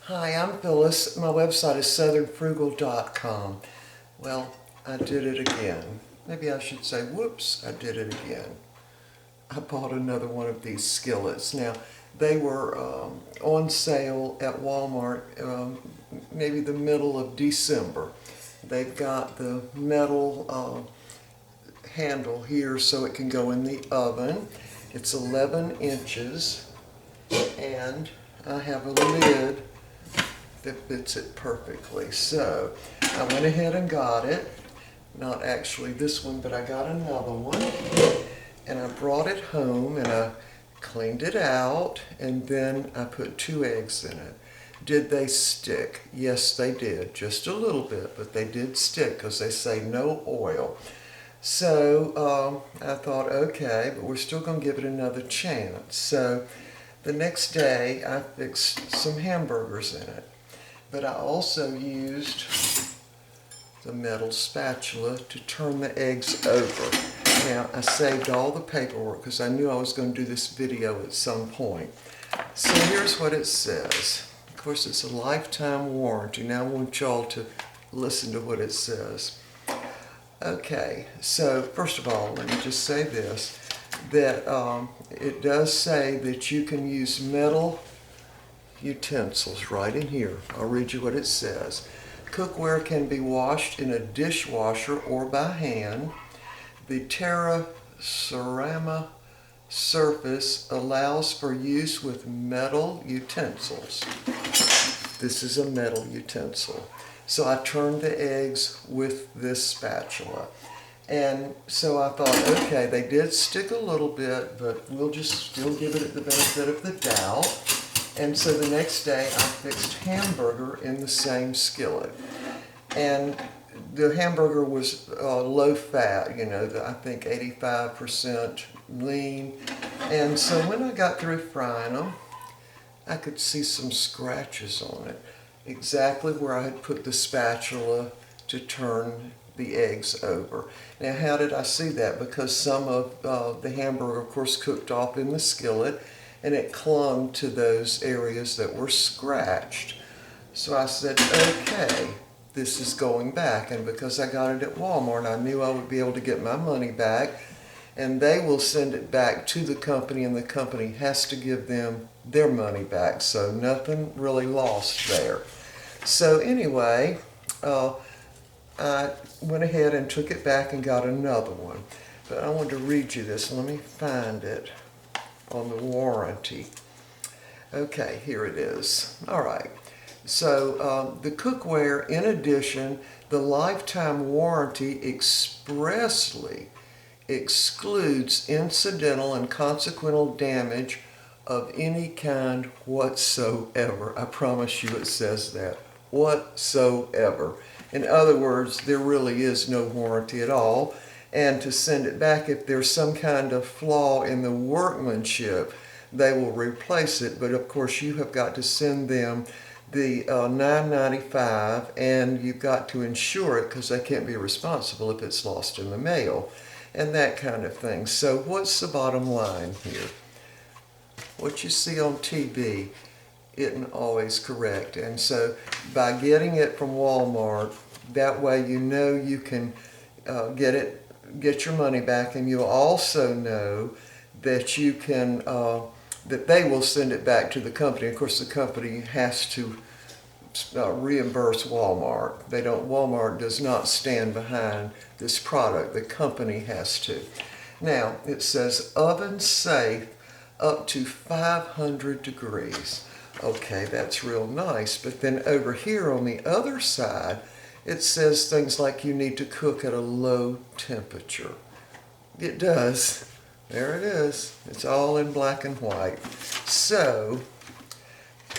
Hi, I'm Phyllis. My website is southernfrugal.com. Well, I did it again. Maybe I should say, whoops, I did it again. I bought another one of these skillets. Now, they were on sale at Walmart maybe the middle of December. They've got the metal handle here so it can go in the oven. It's 11 inches and I have a lid that fits it perfectly. So I went ahead and got it. Not actually this one, but I got another one. And I brought it home and I cleaned it out and then I put 2 eggs in it. Did they stick? Yes, they did. Just a little bit, but they did stick because they say no oil. So I thought, okay, but we're still going to give it another chance. So the next day I fixed some hamburgers in it. But I also used the metal spatula to turn the eggs over. Now, I saved all the paperwork because I knew I was going to do this video at some point. So here's what it says. Of course, it's a lifetime warranty. Now I want y'all to listen to what it says. Okay, so first of all, let me just say this, that it does say that you can use metal utensils right in here. I'll read you what it says. Cookware can be washed in a dishwasher or by hand. The Terra Cerama surface allows for use with metal utensils. This is a metal utensil. So I turned the eggs with this spatula. And so I thought, okay, they did stick a little bit, but we'll just still give it the benefit of the doubt. And so the next day I fixed hamburger in the same skillet. And the hamburger was low fat, I think 85% lean. And so when I got through frying them, I could see some scratches on it, exactly where I had put the spatula to turn the eggs over. Now, how did I see that? Because some of the hamburger, of course, cooked off in the skillet, and it clung to those areas that were scratched. So I said, okay, this is going back. And because I got it at Walmart, I knew I would be able to get my money back, and they will send it back to the company, and the company has to give them their money back. So nothing really lost there. So anyway, I went ahead and took it back and got another one. But I wanted to read you this. Let me find it on the warranty. Okay, here it is. All right. So the cookware, in addition, the lifetime warranty expressly excludes incidental and consequential damage of any kind whatsoever. I promise you it says that. Whatsoever. In other words, there really is no warranty at all. And to send it back, if there's some kind of flaw in the workmanship, they will replace it. But of course, you have got to send them the $9.95, and you've got to insure it because they can't be responsible if it's lost in the mail and that kind of thing. So what's the bottom line here? What you see on TV isn't always correct. And so by getting it from Walmart, that way you know you can get your money back, and you'll also know that you can that they will send it back to the company. Of course, the company has to reimburse Walmart. Walmart does not stand behind this product. The company has to. Now, it says oven safe up to 500 degrees. Okay, that's real nice. But then over here on the other side, it says things like you need to cook at a low temperature. It does. There it is. It's all in black and white. So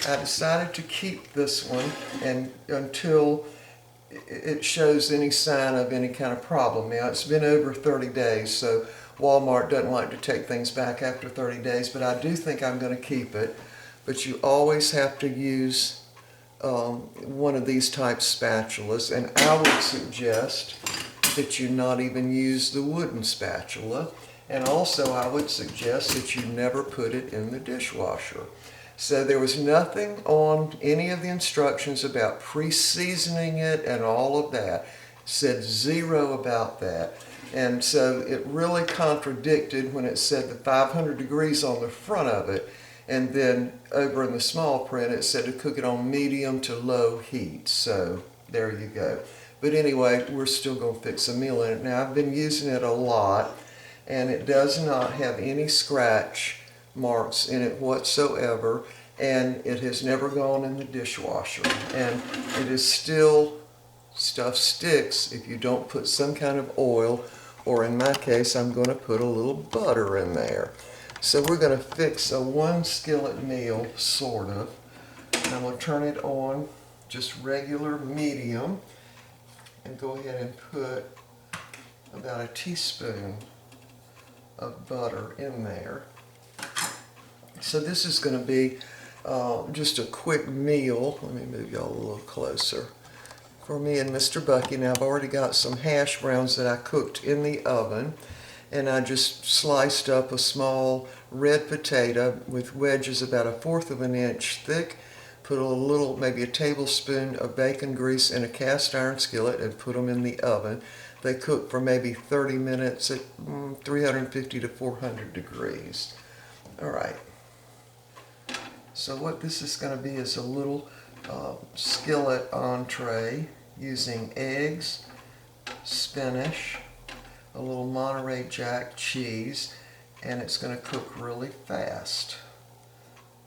I decided to keep this one until it shows any sign of any kind of problem. Now, it's been over 30 days, so Walmart doesn't like to take things back after 30 days, but I do think I'm going to keep it. But you always have to use one of these type spatulas, and I would suggest that you not even use the wooden spatula. And also I would suggest that you never put it in the dishwasher. So there was nothing on any of the instructions about pre-seasoning it and all of that. It said zero about that. And so it really contradicted when it said the 500 degrees on the front of it, and then over in the small print it said to cook it on medium to low heat. So there you go. But anyway, we're still going to fix a meal in it. Now I've been using it a lot, and it does not have any scratch marks in it whatsoever, and it has never gone in the dishwasher, and it is still, stuff sticks if you don't put some kind of oil, or in my case I'm going to put a little butter in there. So we're going to fix a one skillet meal, sort of. I'm going to turn it on just regular medium and go ahead and put about a teaspoon of butter in there. So this is going to be just a quick meal. Let me move y'all a little closer. For me and Mr. Bucky. Now I've already got some hash browns that I cooked in the oven, and I just sliced up a small red potato with wedges about 1/4 of an inch thick, put a little, maybe a tablespoon of bacon grease in a cast iron skillet and put them in the oven. They cook for maybe 30 minutes at 350 to 400 degrees. All right. So what this is going to be is a little skillet entree using eggs, spinach, a little Monterey Jack cheese, and it's going to cook really fast.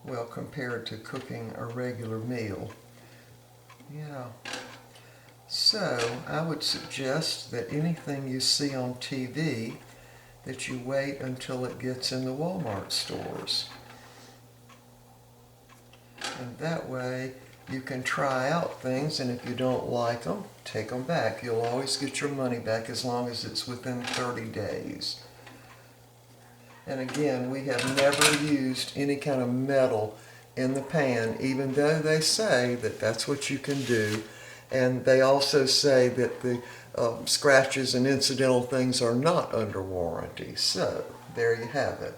Well, compared to cooking a regular meal. Yeah. So I would suggest that anything you see on TV, that you wait until it gets in the Walmart stores. And that way you can try out things, and if you don't like them, take them back. You'll always get your money back as long as it's within 30 days. And again, we have never used any kind of metal in the pan, even though they say that that's what you can do. And they also say that the scratches and incidental things are not under warranty. So there you have it.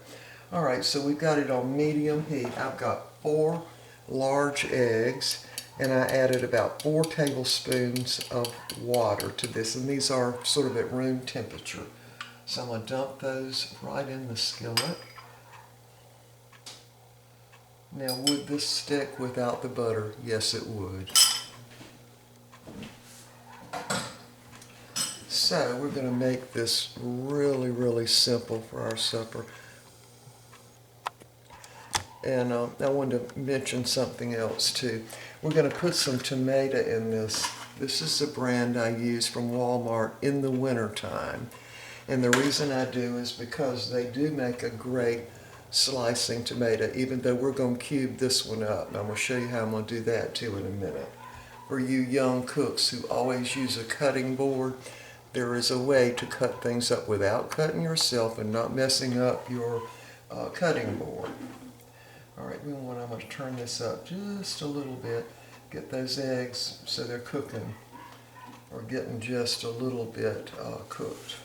All right, so we've got it on medium heat. I've got 4 large eggs, and I added about 4 tablespoons of water to this, and these are sort of at room temperature. So I'm going to dump those right in the skillet. Now, would this stick without the butter? Yes, it would. So we're going to make this really, really simple for our supper. And I wanted to mention something else too. We're going to put some tomato in this. This is the brand I use from Walmart in the wintertime. And the reason I do is because they do make a great slicing tomato, even though we're going to cube this one up. And I'm going to show you how I'm going to do that too in a minute. For you young cooks who always use a cutting board, there is a way to cut things up without cutting yourself and not messing up your cutting board. All right, I'm going to turn this up just a little bit, get those eggs so they're cooking, or getting just a little bit cooked.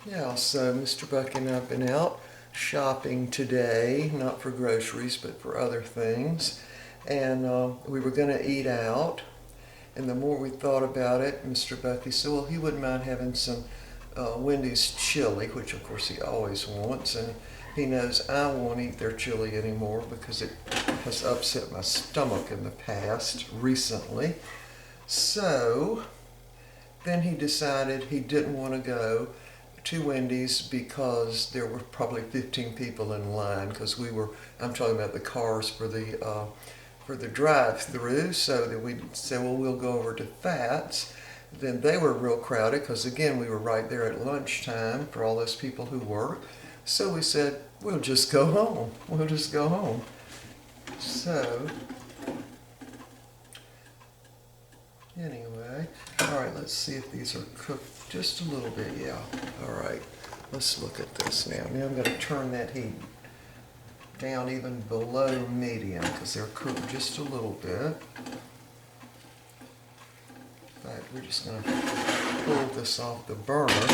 Yeah, so Mr. Bucky and I have been out shopping today, not for groceries, but for other things. And we were going to eat out. And the more we thought about it, Mr. Bucky said, well, he wouldn't mind having some Wendy's chili, which of course he always wants. And he knows I won't eat their chili anymore because it has upset my stomach in the past, recently. So then he decided he didn't want to go to Wendy's because there were probably 15 people in line, because I'm talking about the cars for the drive-through. So that we said, well, we'll go over to Fats. Then they were real crowded because, again, we were right there at lunchtime for all those people who work. So we said, we'll just go home. We'll just go home. So, anyway, all right, let's see if these are cooked just a little bit. Yeah, all right. Let's look at this now. Now I'm going to turn that heat down even below medium because they're cooked just a little bit. In fact, we're just going to pull this off the burner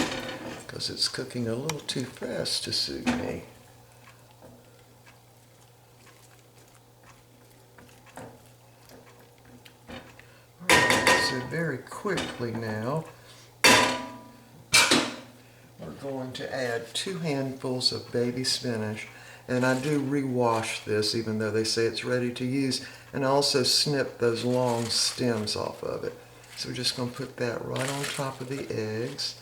because it's cooking a little too fast to suit me. So very quickly now, we're going to add 2 handfuls of baby spinach. And I do rewash this even though they say it's ready to use. And I also snip those long stems off of it. So we're just going to put that right on top of the eggs.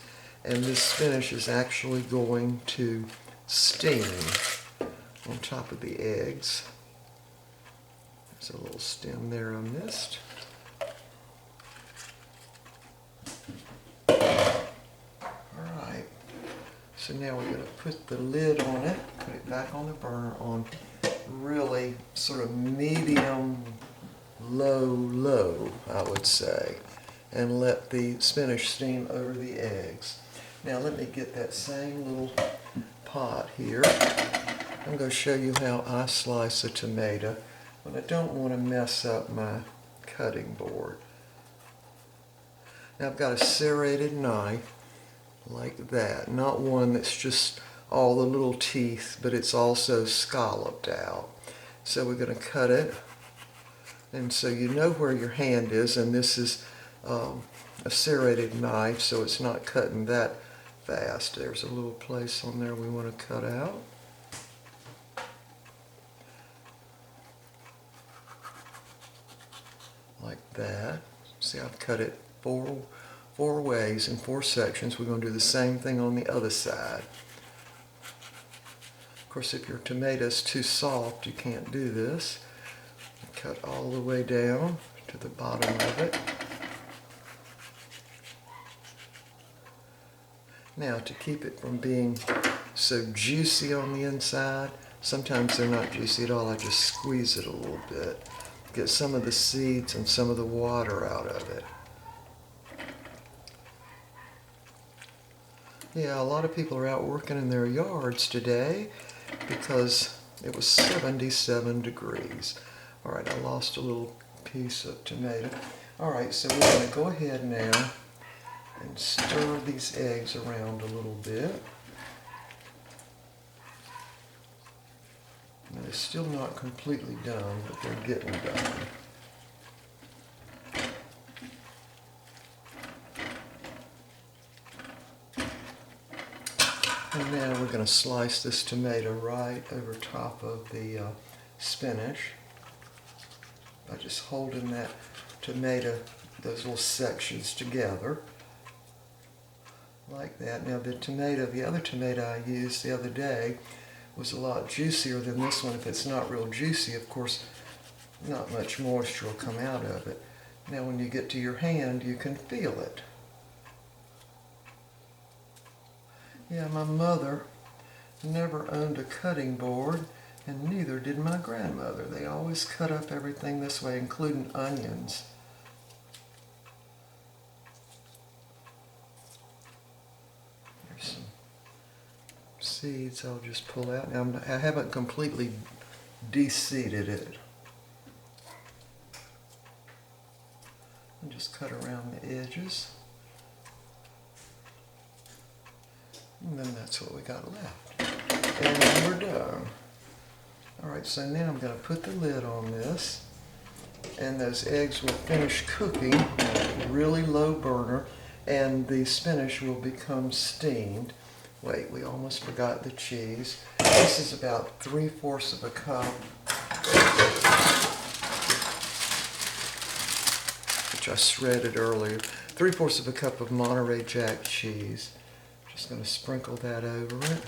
And this spinach is actually going to steam on top of the eggs. There's a little stem there I missed. Alright, so now we're going to put the lid on it, put it back on the burner on really sort of medium, low, I would say, and let the spinach steam over the eggs. Now let me get that same little pot here. I'm going to show you how I slice a tomato when I don't want to mess up my cutting board. Now I've got a serrated knife like that, not one that's just all the little teeth, but it's also scalloped out. So we're going to cut it, and so you know where your hand is, and this is a serrated knife, so it's not cutting that fast. There's a little place on there we want to cut out. Like that. See, I've cut it four ways in 4 sections. We're going to do the same thing on the other side. Of course, if your tomato's too soft, you can't do this. Cut all the way down to the bottom of it. Now, to keep it from being so juicy on the inside, sometimes they're not juicy at all, I just squeeze it a little bit. Get some of the seeds and some of the water out of it. Yeah, a lot of people are out working in their yards today because it was 77 degrees. All right, I lost a little piece of tomato. All right, so we're going to go ahead now and stir these eggs around a little bit. Now, they're still not completely done, but they're getting done. And now we're going to slice this tomato right over top of the spinach by just holding that tomato, those little sections together like that. Now the other tomato I used the other day was a lot juicier than this one. If it's not real juicy, of course, not much moisture will come out of it. Now when you get to your hand, you can feel it. Yeah, my mother never owned a cutting board, and neither did my grandmother. They always cut up everything this way, including onions. There's some seeds I'll just pull out. Now, I haven't completely de-seeded it. And just cut around the edges. And then that's what we got left. And then we're done. Alright, so now I'm going to put the lid on this. And those eggs will finish cooking at a really low burner. And the spinach will become steamed. Wait, we almost forgot the cheese. This is about 3/4 of a cup, which I shredded earlier. 3/4 of a cup of Monterey Jack cheese. Just going to sprinkle that over it.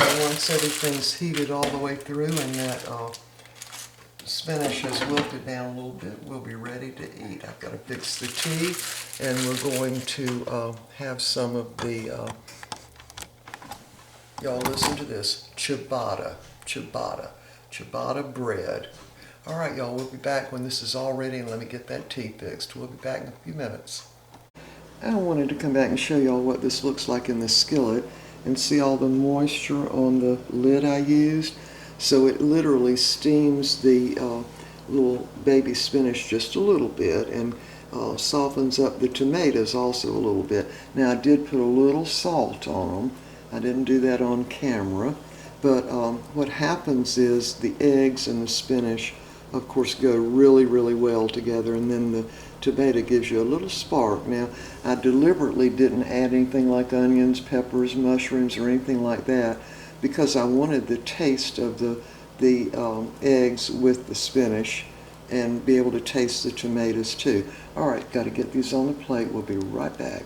And once everything's heated all the way through and that spinach has wilted down a little bit, we'll be ready to eat. I've got to fix the tea, and we're going to have some of the, y'all listen to this, ciabatta bread. All right, y'all, we'll be back when this is all ready, and let me get that tea fixed. We'll be back in a few minutes. I wanted to come back and show y'all what this looks like in the skillet and see all the moisture on the lid I used. So it literally steams the little baby spinach just a little bit and softens up the tomatoes also a little bit. Now I did put a little salt on them I didn't do that on camera. But what happens is the eggs and the spinach, of course, go really, really well together, and then the tomato gives you a little spark. Now, I deliberately didn't add anything like onions, peppers, mushrooms, or anything like that because I wanted the taste of the eggs with the spinach and be able to taste the tomatoes too. All right, got to get these on the plate. We'll be right back.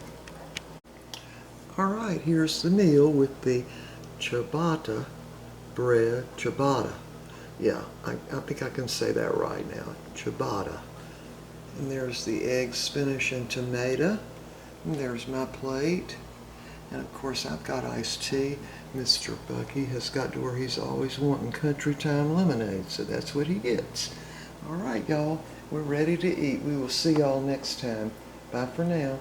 All right, here's the meal with the ciabatta bread, ciabatta. Yeah, I think I can say that right now, ciabatta. And there's the egg, spinach, and tomato. And there's my plate. And of course I've got iced tea. Mr. Bucky has got to where he's always wanting country time lemonade, so that's what he gets. All right, y'all, we're ready to eat. We will see y'all next time. Bye for now.